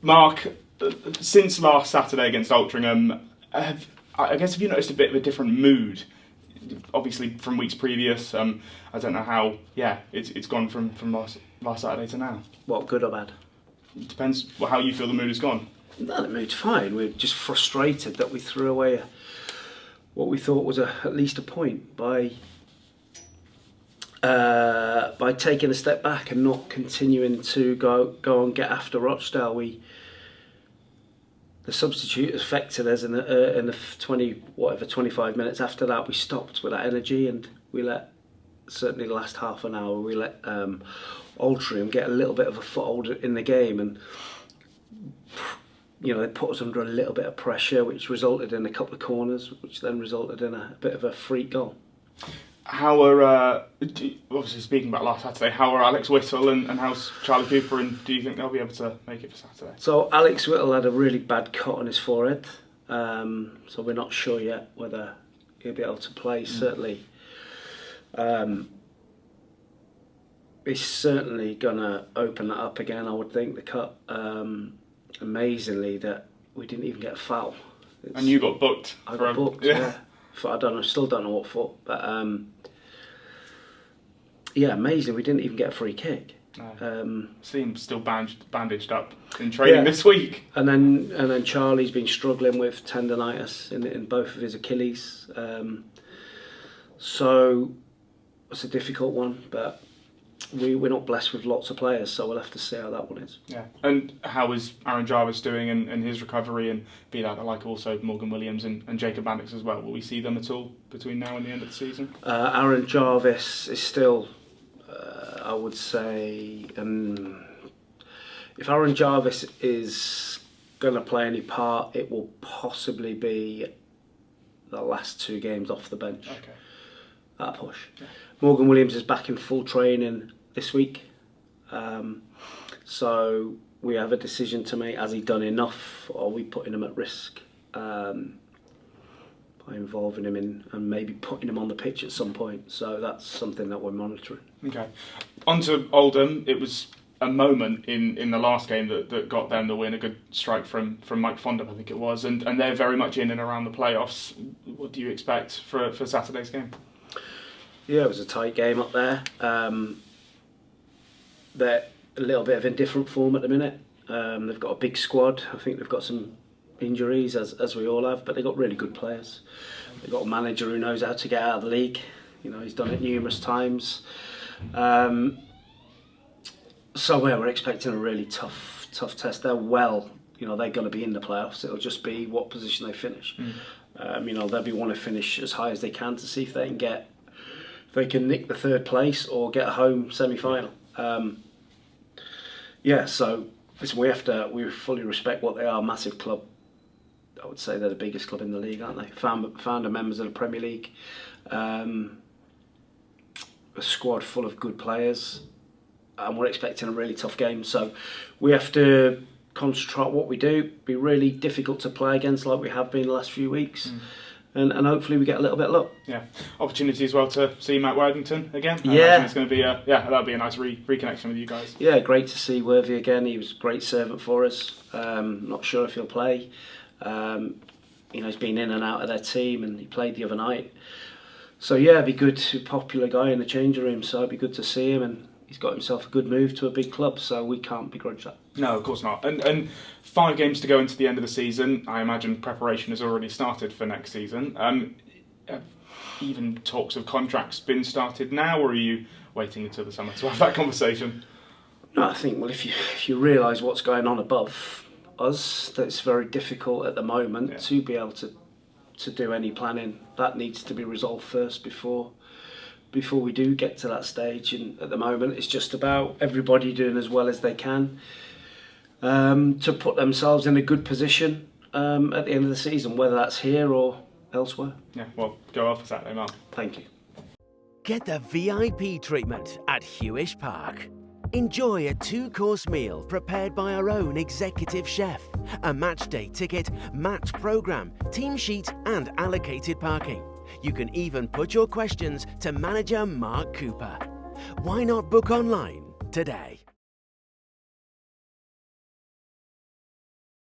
Mark, since last Saturday against Altrincham, have you noticed a bit of a different mood? Obviously, from weeks previous, I don't know how. Yeah, it's gone from last Saturday to now. What, good or bad? It depends how you feel the mood has gone. No, the mood's fine. We're just frustrated that we threw away what we thought was at least a point by taking a step back and not continuing to go and get after Rochdale. The substitute affected us in the 25 minutes after that. We stopped with that energy, and we let, certainly the last half an hour, we let Altrincham get a little bit of a foothold in the game, and they put us under a little bit of pressure, which resulted in a couple of corners, which then resulted in a bit of a freak goal. How are, obviously speaking about last Saturday, how are Alex Whittle and how's Charlie Cooper, and do you think they'll be able to make it for Saturday? So Alex Whittle had a really bad cut on his forehead, so we're not sure yet whether he'll be able to play. Certainly, he's certainly going to open that up again, I would think, the cut. Amazingly, that we didn't even get a foul. And you got booked. I got booked, yeah. I don't know, still don't know what for, but amazingly, we didn't even get a free kick. No. Seems still bandaged up in training this week. And then Charlie's been struggling with tendonitis in both of his Achilles. So it's a difficult one, but we're not blessed with lots of players, so we'll have to see how that one is. Yeah. And how is Aaron Jarvis doing and his recovery, and be that like also Morgan Williams and Jacob Bandix as well? Will we see them at all between now and the end of the season? Aaron Jarvis is still, I would say, if Aaron Jarvis is going to play any part, it will possibly be the last 2 games off the bench. Okay. That push. Yeah. Morgan Williams is back in full training this week, so we have a decision to make. Has he done enough, or are we putting him at risk by involving him in and maybe putting him on the pitch at some point? So that's something that we're monitoring. Okay. On to Oldham. It was a moment in the last game that got them the win, a good strike from Mike Fondam, I think it was, and they're very much in and around the playoffs. What do you expect for Saturday's game? Yeah, it was a tight game up there. They're a little bit of indifferent form at the minute. They've got a big squad. I think they've got some injuries, as we all have, but they've got really good players. They've got a manager who knows how to get out of the league. He's done it numerous times. So we're expecting a really tough test. They're they're going to be in the playoffs. It'll just be what position they finish. They'll want to finish as high as they can to see if they can nick the 3rd place or get a home semi-final. So listen, we fully respect what they are. Massive club. I would say they're the biggest club in the league, aren't they? Founder members of the Premier League. A squad full of good players, and we're expecting a really tough game. So we have to concentrate on what we do. Be really difficult to play against, like we have been the last few weeks. And hopefully we get a little bit of luck. Yeah, opportunity as well to see Matt Worthington again. I imagine it's going to be that'll be a nice reconnection with you guys. Yeah, great to see Worthy again. He was a great servant for us. Not sure if he'll play. He's been in and out of their team, and he played the other night. So it'd be good. Popular guy in the changing room, so it'd be good to see him, and he's got himself a good move to a big club, so we can't begrudge that. No, of course not. And 5 games to go into the end of the season. I imagine preparation has already started for next season. Even talks of contracts been started now, or are you waiting until the summer to have that conversation? No, I think, if you realise what's going on above us, that it's very difficult at the moment to be able to do any planning. That needs to be resolved first before we do get to that stage. And at the moment, it's just about everybody doing as well as they can to put themselves in a good position at the end of the season, whether that's here or elsewhere. Yeah, well, go off for Saturday, Mark. Thank you. Get the VIP treatment at Hewish Park. Enjoy a 2-course meal prepared by our own executive chef, a match day ticket, match programme, team sheet and allocated parking. You can even put your questions to manager Mark Cooper. Why not book online today?